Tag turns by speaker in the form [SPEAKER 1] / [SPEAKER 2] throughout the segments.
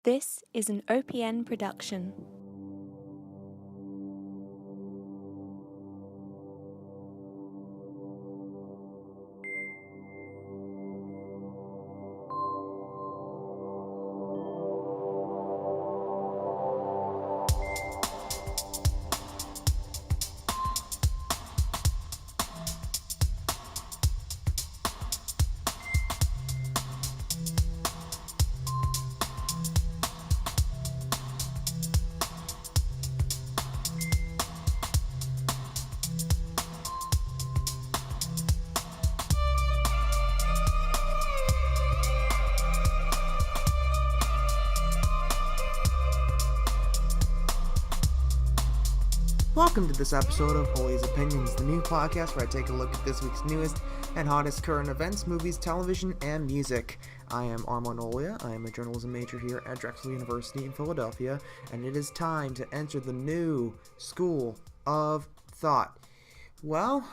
[SPEAKER 1] This is an OPN production.
[SPEAKER 2] Welcome to this episode of Olia's Opinions, the new podcast where I take a look at this week's newest and hottest current events, movies, television, and music. I am Armon Owlia. I am a journalism major here at Drexel University in Philadelphia, and it is time to enter the new school of thought. Well,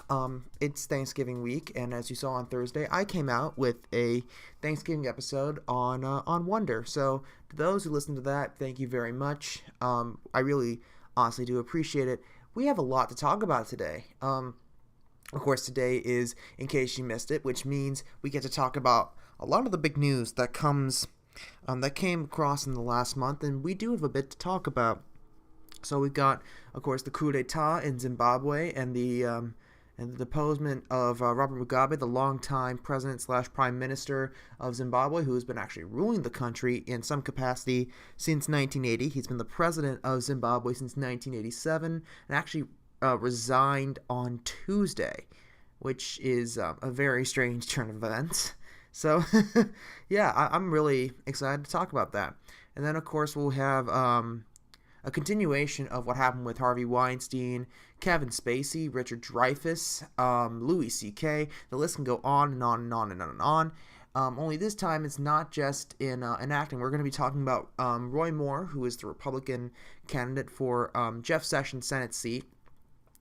[SPEAKER 2] it's Thanksgiving week, and as you saw on Thursday, I came out with a Thanksgiving episode on Wonder. So, to those who listened to that, thank you very much. I really honestly do appreciate it. We have a lot to talk about today. Of course, today is In Case You Missed It, which means we get to talk about a lot of the big news that came across in the last month, and we do have a bit to talk about. So we've got, of course, the coup d'etat in Zimbabwe and the deposement of Robert Mugabe, the longtime president/prime minister of Zimbabwe, who has been actually ruling the country in some capacity since 1980. He's been the president of Zimbabwe since 1987 and actually resigned on Tuesday, which is a very strange turn of events. So, yeah, I'm really excited to talk about that. And then, of course, we'll have a continuation of what happened with Harvey Weinstein, Kevin Spacey, Richard Dreyfuss, Louis C.K. The list can go on and on and on and on and on. Only this time it's not just in acting. We're going to be talking about Roy Moore, who is the Republican candidate for Jeff Sessions' Senate seat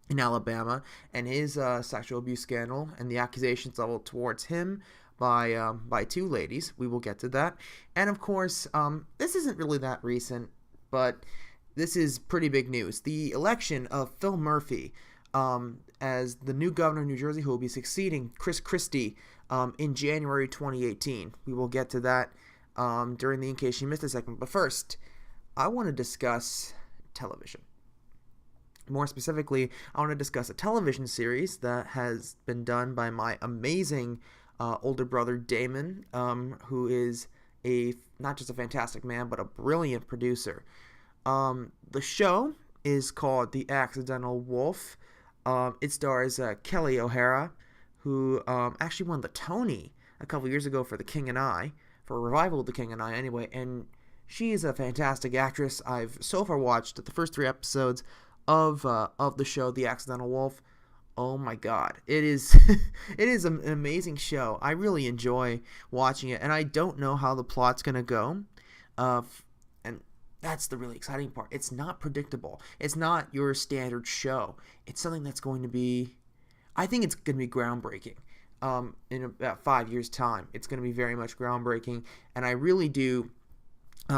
[SPEAKER 2] in Alabama, and his sexual abuse scandal and the accusations leveled towards him by two ladies. We will get to that. And of course, this isn't really that recent, but this is pretty big news. The election of Phil Murphy as the new governor of New Jersey, who will be succeeding Chris Christie in January 2018. We will get to that during the In Case You Missed a segment. But first, I want to discuss television. More specifically, I want to discuss a television series that has been done by my amazing older brother Damon, who is not just a fantastic man, but a brilliant producer. The show is called The Accidental Wolf. It stars Kelly O'Hara, who actually won the Tony a couple years ago for The King and I, for a revival of The King and I anyway, and she is a fantastic actress. I've so far watched the first 3 episodes of the show The Accidental Wolf. Oh my god, it is it is an amazing show. I really enjoy watching it, and I don't know how the plot's gonna go. And that's the really exciting part. It's not predictable. It's not your standard show. It's something that's going to be, I think it's going to be groundbreaking. In about 5 years' time, it's going to be very much groundbreaking, and I really do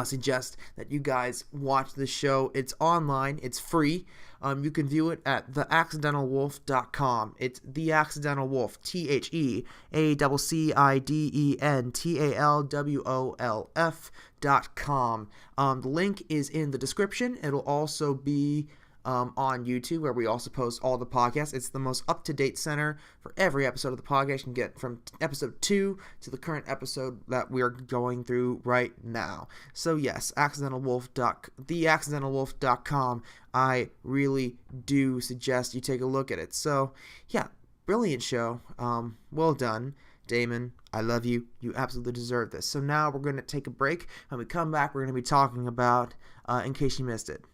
[SPEAKER 2] suggest that you guys watch this show. It's online. It's free. You can view it at theaccidentalwolf.com. It's The Accidental Wolf, TheAccidentalWolf.com. The link is in the description. It'll also be on YouTube, where we also post all the podcasts. It's the most up-to-date center for every episode of the podcast. You can get from episode 2 to the current episode that we're going through right now. So yes, theaccidentalwolf.com. I really do suggest you take a look at it. So yeah, brilliant show. Well done, Damon. I love you. You absolutely deserve this. So now we're going to take a break. When we come back, we're going to be talking about In Case You Missed It.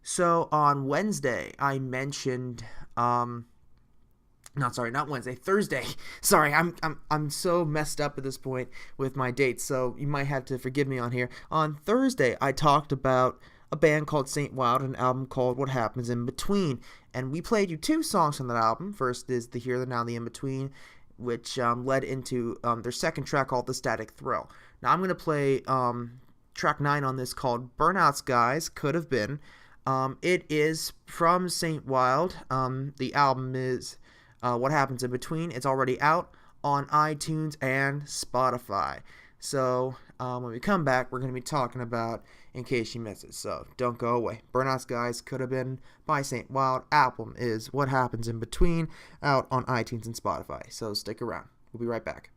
[SPEAKER 2] So on Wednesday, I mentioned, Thursday. Sorry, I'm so messed up at this point with my dates, so you might have to forgive me on here. On Thursday, I talked about a band called St. Wilde, an album called What Happens in Between, and we played you 2 songs from that album. First is The Here, the Now, the In Between, which led into their second track called The Static Thrill. Now I'm going to play track 9 on this called Burnout's Guys Could Have Been. It is from St. Wilde. The album is What Happens in Between. It's already out on iTunes and Spotify. So when we come back, we're going to be talking about In Case You Miss It. So don't go away. Burnout's Guys Could Have Been by St. Wilde. Album is What Happens in Between, out on iTunes and Spotify. So stick around. We'll be right back.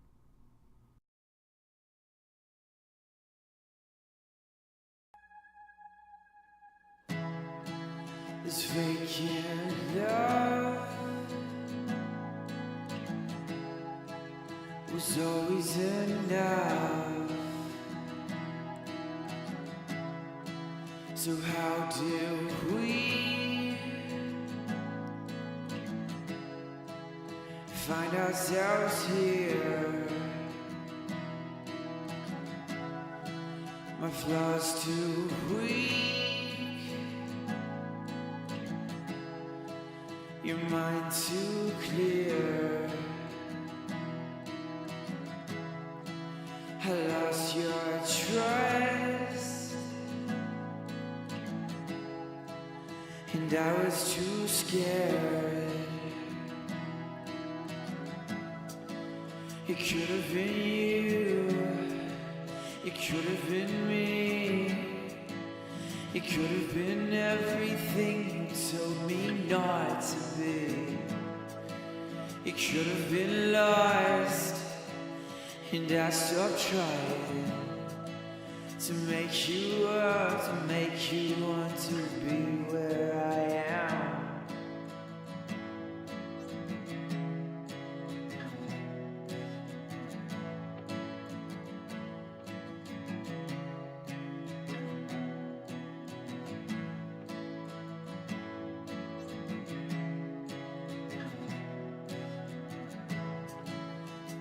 [SPEAKER 3] This vacant love was always enough. So how do we find ourselves here? My flaws too weak, your mind too clear. I lost your trust, and I was too scared. It could have been you, it could have been me. It could have been everything you told me not to be. It could have been lost, and I stopped trying to make you up, to make you want to be where I am.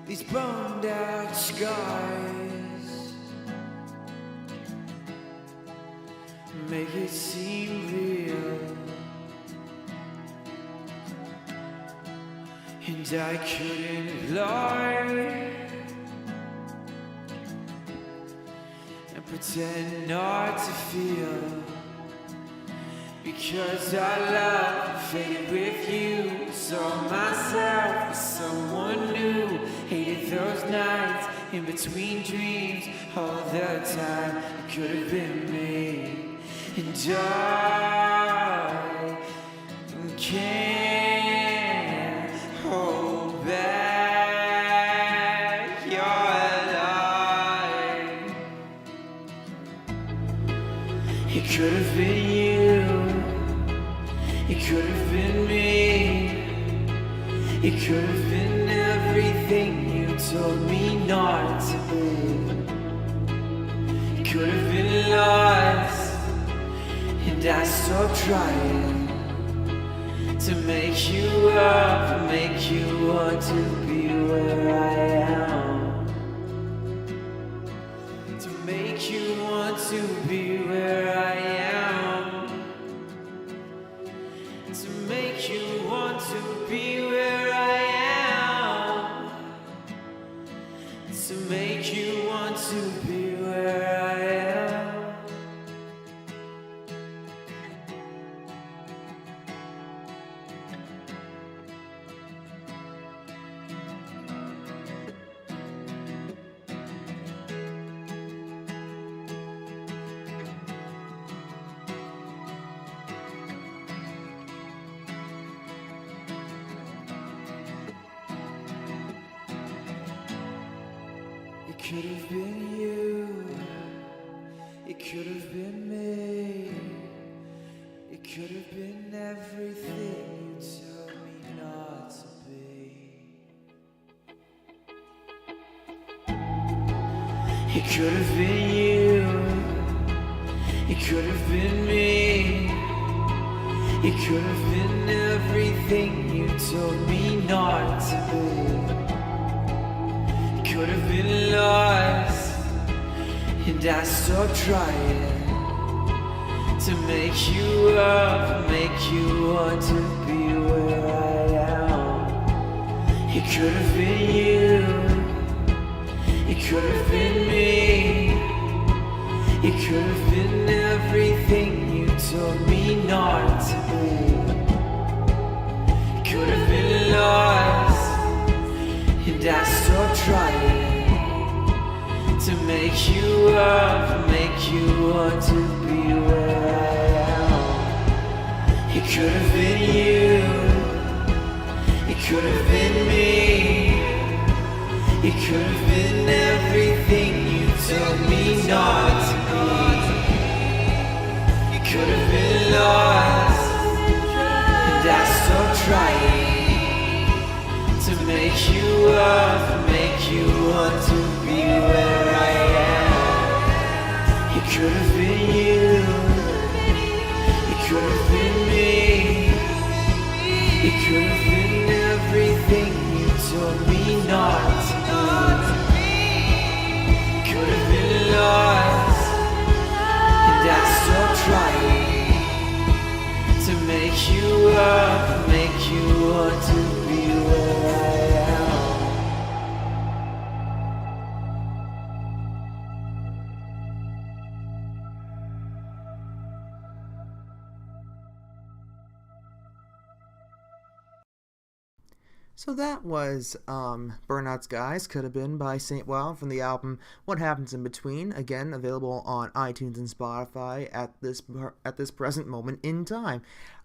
[SPEAKER 3] These burned out skies make it seem real, and I couldn't lie and pretend not to feel, because I love faded with you. Saw myself as someone new, hated those nights in between dreams all the time. It could have been me, and I can't hold back your light. It could have been you, it could have been me. It could have been everything you told me not to be. It could have been lost, and I stopped trying to make you up, make you want to be where I am. To make you want to be where I am. To make you want to be where I am. To make you want to be where I am. It could have been you, it could have been me. It could have been everything you told me not to be. It could have been you, it could have been me. It could have been everything you told me not to be. Could have been lost, and I stopped trying to make you up, make you want to be where I am. It could have been you, it could have been me. You could have been everything you told me not to be. You could have been lost, and I stopped trying to make you up, make you want to be where I am. You could have been you, you could have been me. You could have been everything you told me not to be. You could have been lost, and I stopped trying to make you up, make you want to be where I am. You could have been you, you could have been me. You could have been everything you told me not to be. Could have been lost, and I stopped trying to make you up, make you want to be where I am.
[SPEAKER 2] So that was Burnout's Guys, Could Have Been by St. Wilde from the album What Happens in Between, again available on iTunes and Spotify at this present moment in time.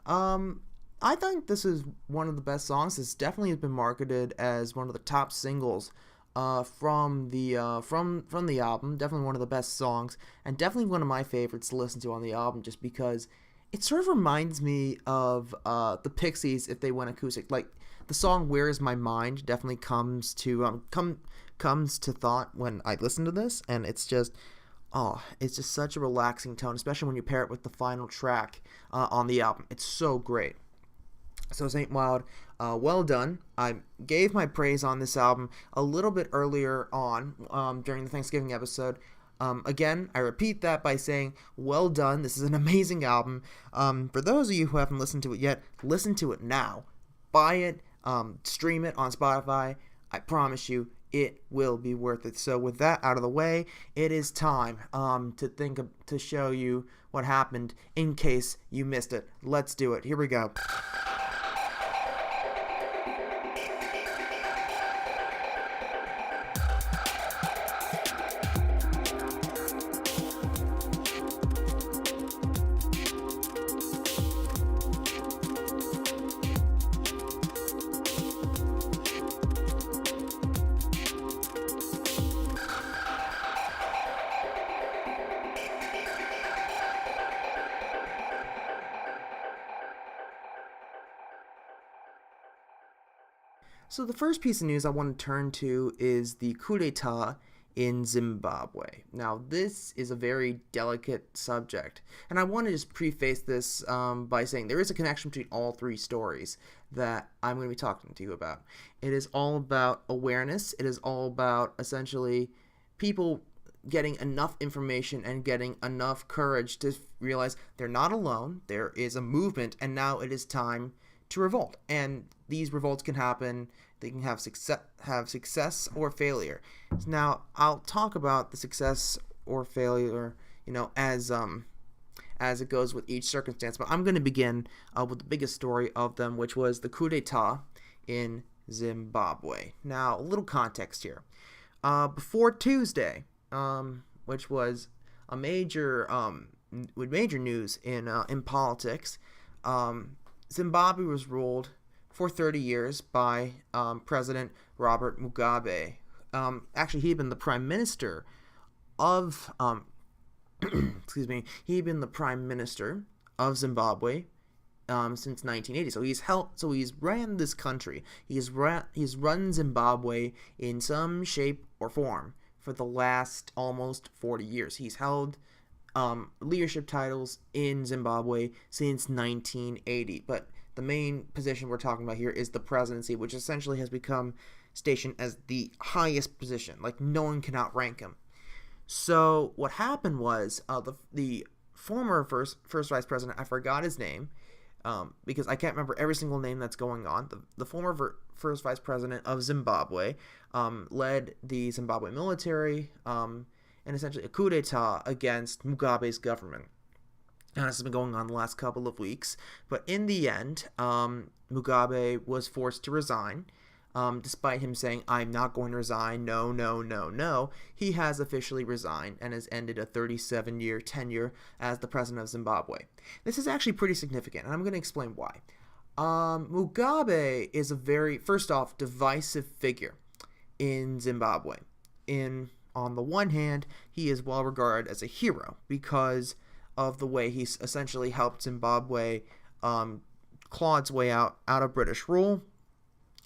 [SPEAKER 2] I think this is one of the best songs. This definitely has been marketed as one of the top singles from the album. Definitely one of the best songs, and definitely one of my favorites to listen to on the album, just because it sort of reminds me of the Pixies if they went acoustic. Like, the song "Where Is My Mind" definitely comes to thought when I listen to this, and it's just such a relaxing tone, especially when you pair it with the final track on the album. It's so great. So St. Wilde, well done. I gave my praise on this album a little bit earlier on during the Thanksgiving episode. Again, I repeat that by saying, well done. This is an amazing album. For those of you who haven't listened to it yet, listen to it now. Buy it. Stream it on Spotify. I promise you it will be worth it. So with that out of the way, it is time to show you what happened in case you missed it. Let's do it. Here we go. So the first piece of news I want to turn to is the coup d'etat in Zimbabwe. Now, this is a very delicate subject, and I want to just preface this by saying there is a connection between all three stories that I'm going to be talking to you about. It is all about awareness. It is all about, essentially, people getting enough information and getting enough courage to realize they're not alone, there is a movement, and now it is time to revolt. And these revolts can happen, they can have success or failure. Now, I'll talk about the success or failure, as it goes with each circumstance, but I'm going to begin with the biggest story of them, which was the coup d'etat in Zimbabwe. Now, a little context here. Before Tuesday, which was a major news in politics, Zimbabwe was ruled for 30 years by President Robert Mugabe. Actually, he'd been the prime minister of he'd been the prime minister of Zimbabwe since 1980. So he's ran this country. He's run Zimbabwe in some shape or form for the last almost 40 years. He's held leadership titles in Zimbabwe since 1980, but the main position we're talking about here is the presidency, which essentially has become stationed as the highest position. Like, no one can outrank him. So what happened was the former first vice president, I forgot his name, because I can't remember every single name that's going on. The former first vice president of Zimbabwe led the Zimbabwe military and essentially a coup d'etat against Mugabe's government. And this has been going on the last couple of weeks. But in the end, Mugabe was forced to resign. Despite him saying, I'm not going to resign, no, no, no, no, he has officially resigned and has ended a 37-year tenure as the president of Zimbabwe. This is actually pretty significant, and I'm going to explain why. Mugabe is a very, first off, divisive figure in Zimbabwe. On the one hand, he is well regarded as a hero because of the way he's essentially helped Zimbabwe claw its way out of British rule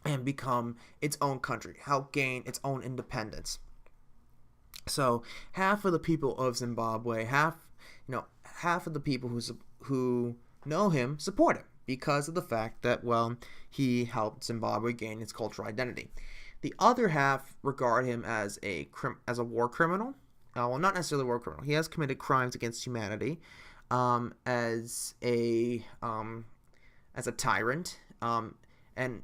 [SPEAKER 2] and become its own country, help gain its own independence. So half of the people of Zimbabwe, half of the people who know him support him because of the fact that, well, he helped Zimbabwe gain its cultural identity. The other half regard him as a war criminal. Well, not necessarily a war criminal. He has committed crimes against humanity, as a tyrant, and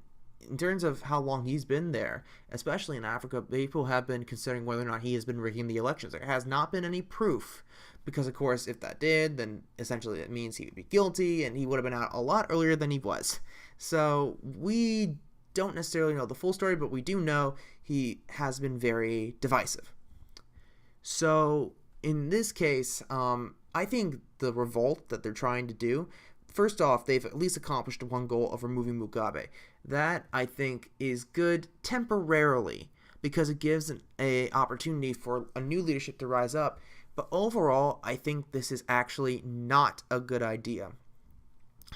[SPEAKER 2] in terms of how long he's been there, especially in Africa, people have been considering whether or not he has been rigging the elections. There has not been any proof, because of course if that did, then essentially it means he would be guilty and he would have been out a lot earlier than he was. So we don't necessarily know the full story, but we do know he has been very divisive. So in this case, I think the revolt that they're trying to do, first off, they've at least accomplished one goal of removing Mugabe. That, I think, is good temporarily because it gives an opportunity for a new leadership to rise up. But overall, I think this is actually not a good idea.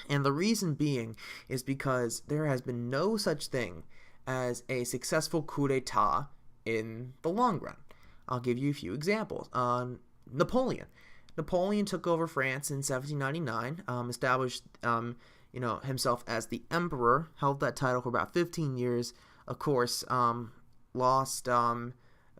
[SPEAKER 2] And the reason being is because there has been no such thing as a successful coup d'etat in the long run. I'll give you a few examples. Napoleon took over France in 1799, established himself as the emperor, held that title for about 15 years, of course, lost a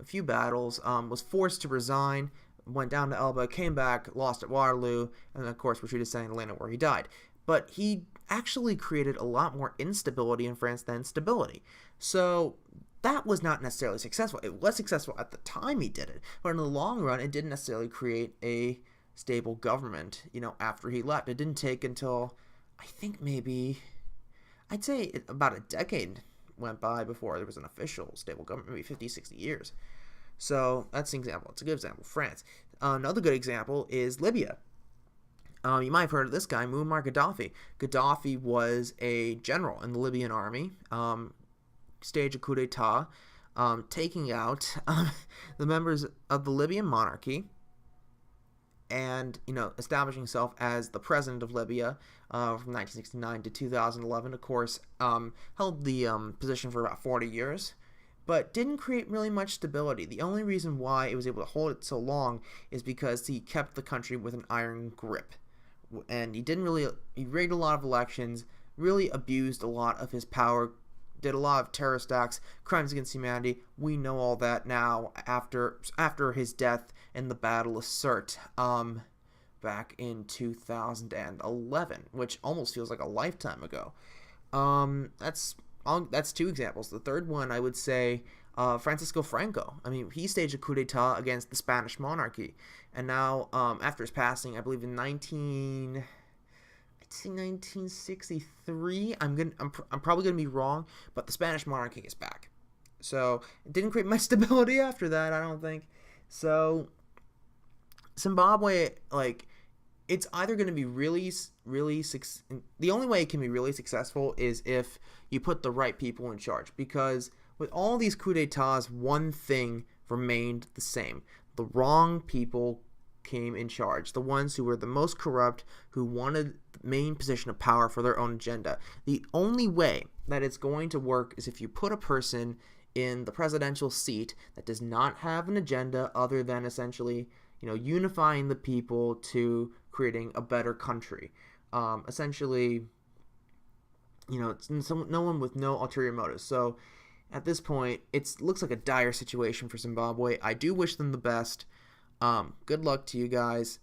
[SPEAKER 2] few battles, was forced to resign, went down to Elba, came back, lost at Waterloo, and of course retreated to St. Helena where he died. But he actually created a lot more instability in France than stability. So that was not necessarily successful. It was successful at the time he did it, but in the long run, it didn't necessarily create a stable government, after he left. It didn't take until, I think I'd say about a decade went by before there was an official stable government, maybe 50, 60 years. So that's an example. It's a good example. France. Another good example is Libya. You might have heard of this guy, Muammar Gaddafi. Gaddafi was a general in the Libyan army, staged a coup d'etat, taking out the members of the Libyan monarchy, and establishing himself as the president of Libya from 1969 to 2011. Of course, held the position for about 40 years, but didn't create really much stability. The only reason why it was able to hold it so long is because he kept the country with an iron grip, and he rigged a lot of elections, really abused a lot of his power, did a lot of terrorist acts, crimes against humanity. We know all that now after his death in the Battle of Sirte back in 2011, which almost feels like a lifetime ago. That's two examples. The third one, I would say, Francisco Franco. I mean, he staged a coup d'etat against the Spanish monarchy, and now after his passing, I believe in 1963. I'm probably gonna be wrong, but the Spanish monarchy is back. So it didn't create much stability after that, I don't think. So Zimbabwe, it's either going to be the only way it can be really successful is if you put the right people in charge, because with all these coups d'etats, one thing remained the same. The wrong people came in charge, the ones who were the most corrupt, who wanted the main position of power for their own agenda. The only way that it's going to work is if you put a person in the presidential seat that does not have an agenda other than essentially, unifying the people to creating a better country. Essentially, it's no one with no ulterior motives. So at this point, it looks like a dire situation for Zimbabwe. I do wish them the best. Good luck to you guys,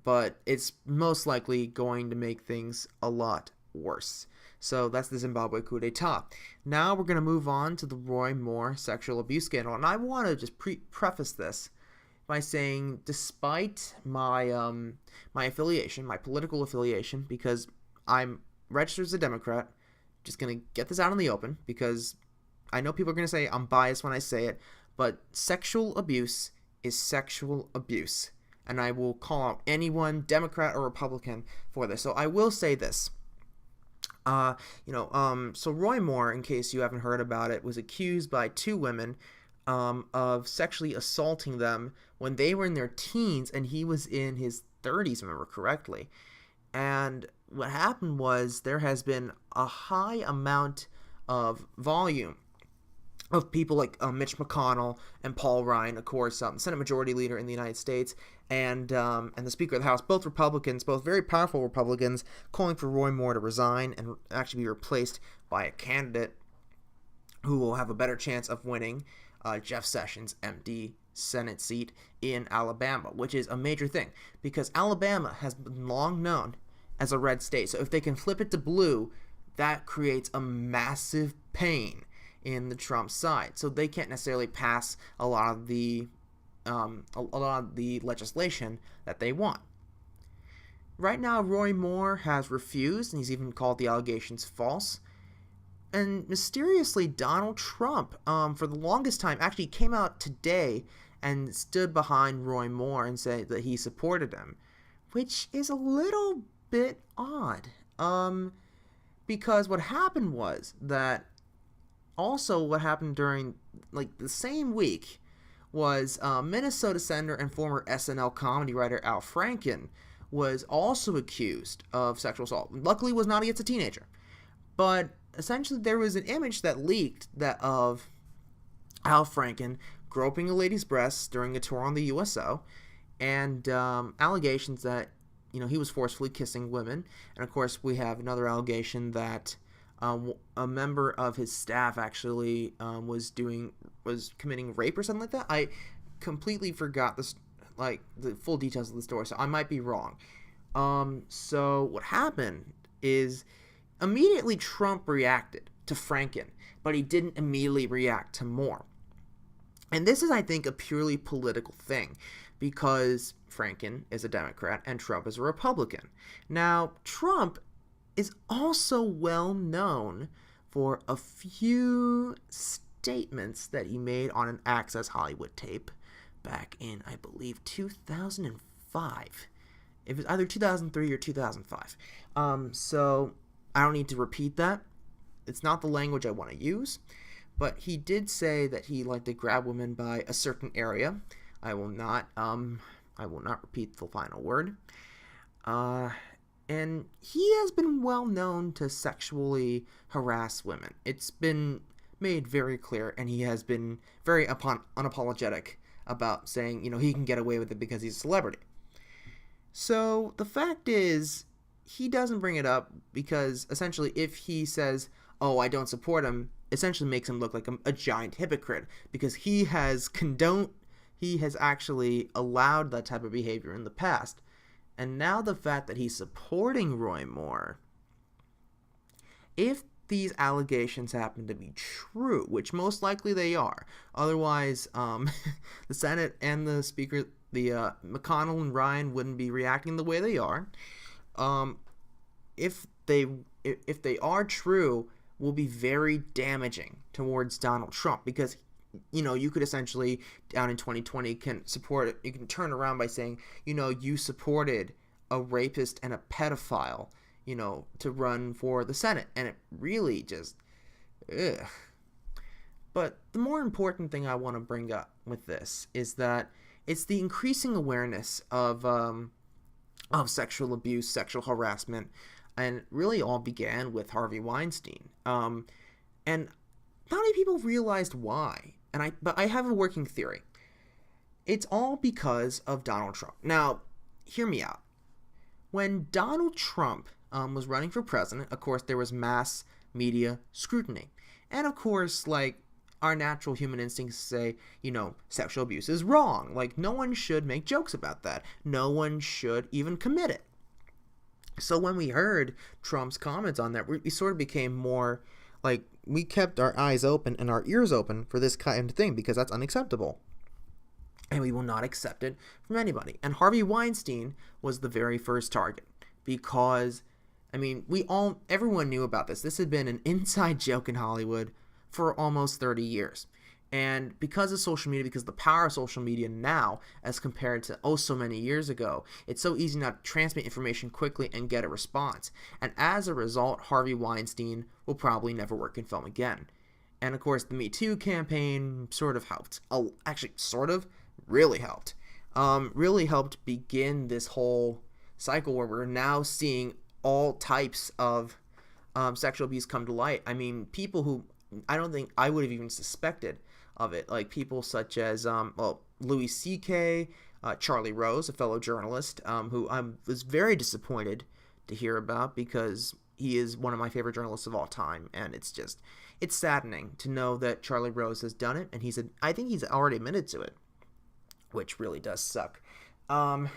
[SPEAKER 2] but it's most likely going to make things a lot worse. So that's the Zimbabwe coup d'etat. Now we're going to move on to the Roy Moore sexual abuse scandal. And I want to just preface this by saying, despite my my affiliation, my political affiliation, because I'm registered as a Democrat, just going to get this out in the open, because I know people are going to say I'm biased when I say it, but sexual abuse is sexual abuse. And I will call out anyone, Democrat or Republican, for this. So I will say this. So Roy Moore, in case you haven't heard about it, was accused by two women of sexually assaulting them when they were in their teens, and he was in his 30s, if I remember correctly. And what happened was there has been a high amount of volume of people like Mitch McConnell and Paul Ryan, of course, Senate Majority Leader in the United States, and the Speaker of the House, both Republicans, both very powerful Republicans, calling for Roy Moore to resign and actually be replaced by a candidate who will have a better chance of winning Jeff Sessions' MD Senate seat in Alabama, which is a major thing because Alabama has been long known as a red state. So if they can flip it to blue, that creates a massive pain in the Trump side. So they can't necessarily pass a lot of the legislation that they want. Right now, Roy Moore has refused, and he's even called the allegations false. And mysteriously, Donald Trump, for the longest time, actually came out today and stood behind Roy Moore and said that he supported him, which is a little bit odd. Because what happened was that also what happened during the same week was Minnesota Senator and former SNL comedy writer Al Franken was also accused of sexual assault. Luckily, was not against a teenager, but essentially there was an image that leaked of Al Franken groping a lady's breasts during a tour on the USO, and allegations that he was forcefully kissing women. And of course, we have another allegation that a member of his staff actually was committing rape or something like that. I completely forgot this, the full details of the story, so I might be wrong. So what happened is immediately Trump reacted to Franken, but he didn't immediately react to Moore. And this is, I think, a purely political thing, because Franken is a Democrat and Trump is a Republican. Now, Trump is also well known for a few statements that he made on an Access Hollywood tape back in, I believe, 2005. It was either 2003 or 2005. So I don't need to repeat that. It's not the language I want to use. But he did say that he liked to grab women by a certain area. I will not repeat the final word. And he has been well known to sexually harass women. It's been made very clear, and he has been very unapologetic about saying, he can get away with it because he's a celebrity. So the fact is, he doesn't bring it up because essentially if he says, oh, I don't support him, essentially makes him look like a giant hypocrite, because he has actually allowed that type of behavior in the past. And now the fact that he's supporting Roy Moore, if these allegations happen to be true, which most likely they are, otherwise the Senate and the Speaker, McConnell and Ryan, wouldn't be reacting the way they are. If they are true, will be very damaging towards Donald Trump, because you could essentially, down in 2020, you can turn around by saying, you supported a rapist and a pedophile, to run for the Senate. And it really just, ugh. But the more important thing I want to bring up with this is that it's the increasing awareness of sexual abuse, sexual harassment, and it really all began with Harvey Weinstein. And not many people realized why. But I have a working theory. It's all because of Donald Trump. Now, hear me out. When Donald Trump was running for president, of course, there was mass media scrutiny. And of course, our natural human instincts say, sexual abuse is wrong. No one should make jokes about that. No one should even commit it. So when we heard Trump's comments on that, we sort of became more we kept our eyes open and our ears open for this kind of thing, because that's unacceptable. and we will not accept it from anybody. And Harvey Weinstein was the very first target because, I mean, everyone knew about this. This had been an inside joke in Hollywood for almost 30 years. And because of social media, because of the power of social media now as compared to so many years ago, it's so easy now to transmit information quickly and get a response. And as a result, Harvey Weinstein will probably never work in film again. And of course, the Me Too campaign sort of helped. Actually, sort of, really helped. Really helped begin this whole cycle where we're now seeing all types of sexual abuse come to light. I mean, people who I don't think I would have even suspected of it, like people such as Louis C.K., Charlie Rose, a fellow journalist, who I was very disappointed to hear about because he is one of my favorite journalists of all time, and it's saddening to know that Charlie Rose has done it, and I think he's already admitted to it, which really does suck. And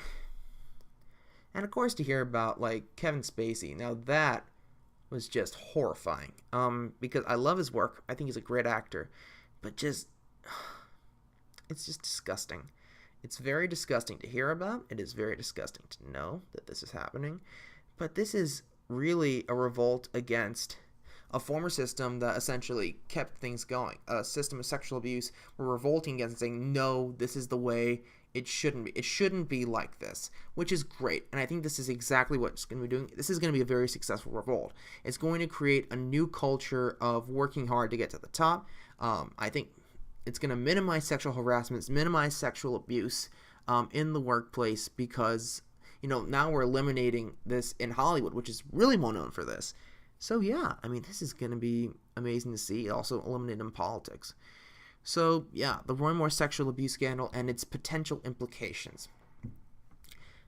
[SPEAKER 2] of course to hear about like Kevin Spacey. Now that was just horrifying, because I love his work. I think he's a great actor, but it's just disgusting. It's very disgusting to hear about. It is very disgusting to know that this is happening. But this is really a revolt against a former system that essentially kept things going. A system of sexual abuse. We're revolting against, saying, no, this is the way it shouldn't be. It shouldn't be like this, which is great. And I think this is exactly what it's going to be doing. This is going to be a very successful revolt. It's going to create a new culture of working hard to get to the top. I think it's going to minimize sexual harassment, minimize sexual abuse in the workplace, because, now we're eliminating this in Hollywood, which is really well known for this. So yeah, I mean, this is going to be amazing to see. Also eliminated in politics. So yeah, the Roy Moore sexual abuse scandal and its potential implications.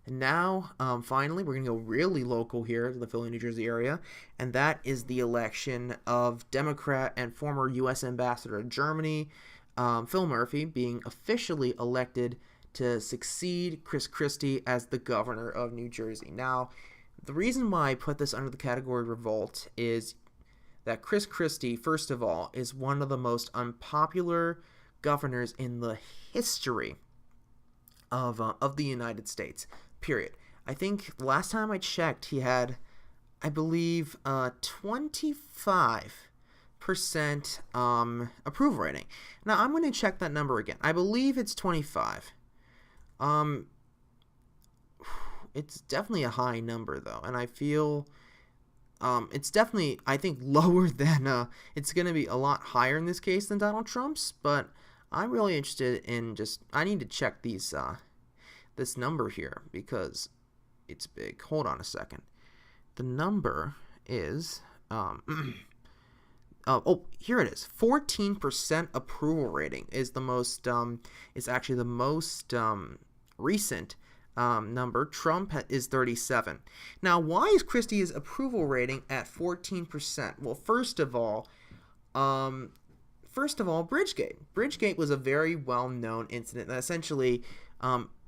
[SPEAKER 2] And now, finally, we're going to go really local here to the Philly, New Jersey area, and that is the election of Democrat and former U.S. Ambassador to Germany, Phil Murphy, being officially elected to succeed Chris Christie as the governor of New Jersey. Now, the reason why I put this under the category revolt is that Chris Christie, first of all, is one of the most unpopular governors in the history of the United States. Period. I think the last time I checked, he had, I believe, 25% approval rating. Now I'm going to check that number again. I believe it's 25. It's definitely a high number though, and I feel it's definitely, I think, lower than it's going to be a lot higher in this case than Donald Trump's. But I'm really interested in I need to check these. This number here, because it's big. Hold on a second. The number is here it is. 14% approval rating is the most is actually the most recent number. Trump is 37. Now, why is Christie's approval rating at 14%? Well, first of all, Bridgegate. Bridgegate was a very well-known incident that essentially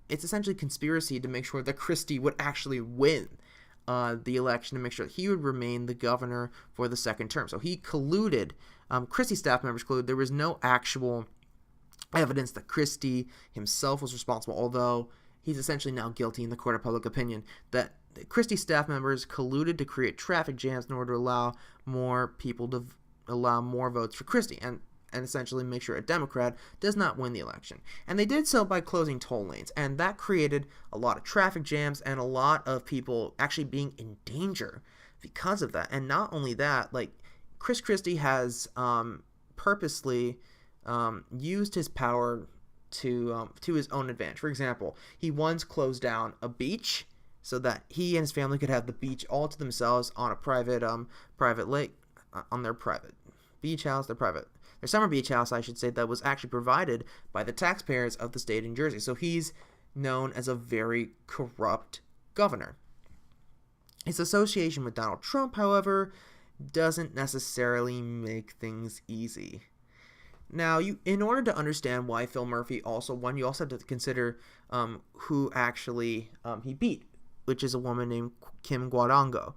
[SPEAKER 2] it's essentially conspiracy to make sure that Christie would actually win the election, to make sure that he would remain the governor for the second term. So he colluded. Christie staff members colluded. There was no actual evidence that Christie himself was responsible, although he's essentially now guilty in the court of public opinion, that Christie staff members colluded to create traffic jams in order to allow more people to allow more votes for Christie, and essentially make sure a Democrat does not win the election. And they did so by closing toll lanes, and that created a lot of traffic jams and a lot of people actually being in danger because of that. And not only that, like, Chris Christie has purposely used his power to his own advantage. For example, he once closed down a beach so that he and his family could have the beach all to themselves on a private lake, on their private beach house, their summer beach house, I should say, that was actually provided by the taxpayers of the state of New Jersey. So he's known as a very corrupt governor. His association with Donald Trump, however, doesn't necessarily make things easy. Now, in order to understand why Phil Murphy also won, you also have to consider who actually he beat, which is a woman named Kim Guadagno.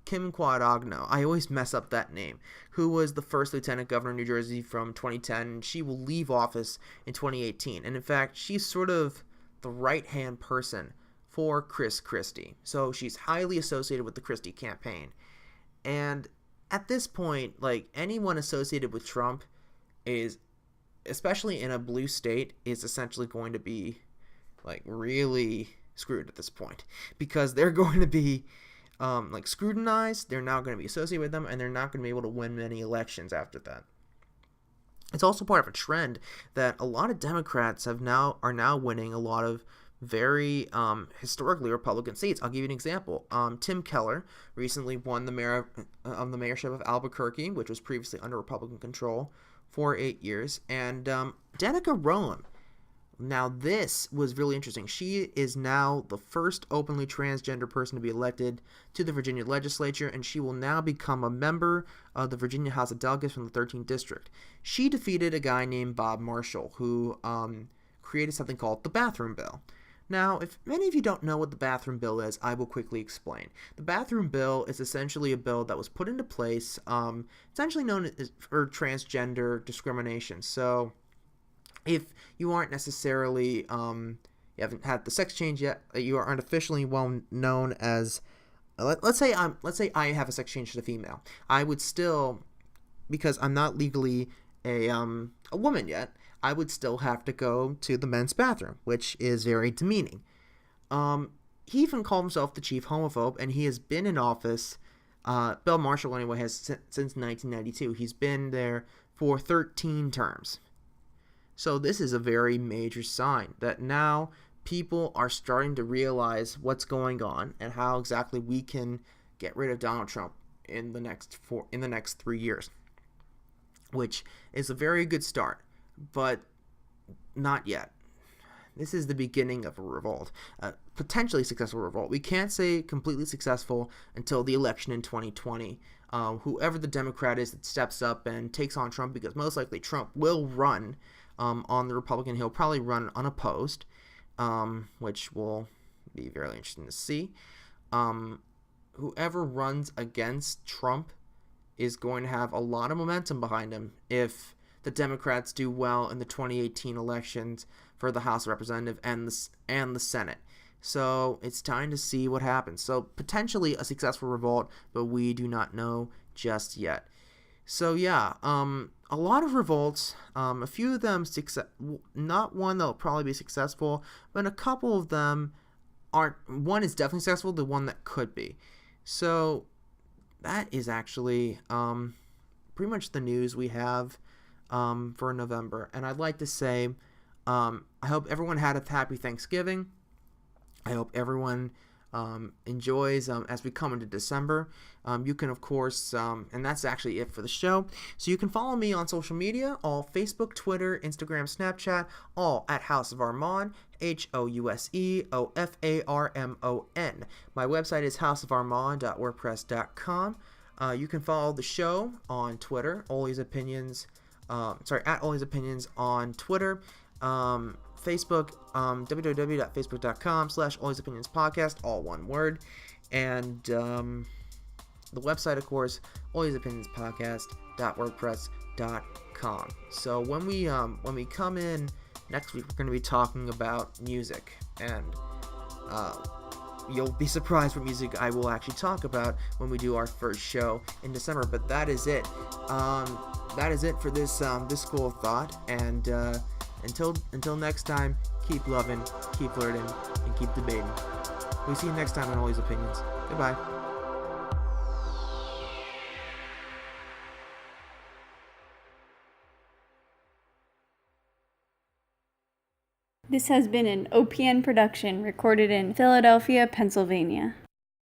[SPEAKER 2] Kim Quadogno, I always mess up that name, who was the first lieutenant governor of New Jersey from 2010. She will leave office in 2018. And in fact, she's sort of the right-hand person for Chris Christie. So she's highly associated with the Christie campaign. And at this point, like, anyone associated with Trump is, especially in a blue state, is essentially going to be, like, really screwed at this point. Because they're going to be scrutinized, they're now going to be associated with them, and they're not going to be able to win many elections after that. It's also part of a trend that a lot of Democrats are now winning a lot of very historically Republican seats. I'll give you an example. Tim Keller recently won the mayorship of Albuquerque, which was previously under Republican control for 8 years, and Danica Roem. Now, this was really interesting. She is now the first openly transgender person to be elected to the Virginia legislature, and she will now become a member of the Virginia House of Delegates from the 13th District. She defeated a guy named Bob Marshall, who created something called the Bathroom Bill. Now, if many of you don't know what the Bathroom Bill is, I will quickly explain. The Bathroom Bill is essentially a bill that was put into place, essentially known as for transgender discrimination. So, if you aren't necessarily, you haven't had the sex change yet, you aren't officially well known as, let's say I have a sex change to a female, I would still, because I'm not legally a woman yet, I would still have to go to the men's bathroom, which is very demeaning. He even called himself the chief homophobe, and he has been in office, Bill Marshall anyway, has since 1992. He's been there for 13 terms. So this is a very major sign that now people are starting to realize what's going on and how exactly we can get rid of Donald Trump in the next 3 years, which is a very good start, but not yet. This is the beginning of a revolt, a potentially successful revolt. We can't say completely successful until the election in 2020. Whoever the Democrat is that steps up and takes on Trump, because most likely Trump will run on the Republican. He'll probably run unopposed, which will be very interesting to see. Whoever runs against Trump is going to have a lot of momentum behind him if the Democrats do well in the 2018 elections for the House of Representatives and the Senate. So it's time to see what happens. So potentially a successful revolt, but we do not know just yet. So yeah, a lot of revolts, a few of them not one that'll probably be successful, but a couple of them aren't. One is definitely successful, the one that could be. So that is actually pretty much the news we have for November. And I'd like to say, I hope everyone had a happy Thanksgiving. I hope everyone enjoys as we come into December. You can, of course, and that's actually it for the show. So you can follow me on social media, all Facebook, Twitter, Instagram, Snapchat, all at House of Armon, HOUSEOFARMON. My website is houseofarmon.wordpress.com. You can follow the show on Twitter, Oli's Opinions, at Oli's Opinions on Twitter. Facebook, www.facebook.com/Oli's Opinions Podcast, all one word. And the website, of course, Oli's Opinions Podcast.wordpress.com. So when we come in next week, we're going to be talking about music, and you'll be surprised what music I will actually talk about when we do our first show in December. But that is it. That is it for this school of thought. And until next time, keep loving, keep learning, and keep debating. We'll see you next time on Oli's Opinions. Goodbye.
[SPEAKER 1] This has been an OPN production recorded in Philadelphia, Pennsylvania.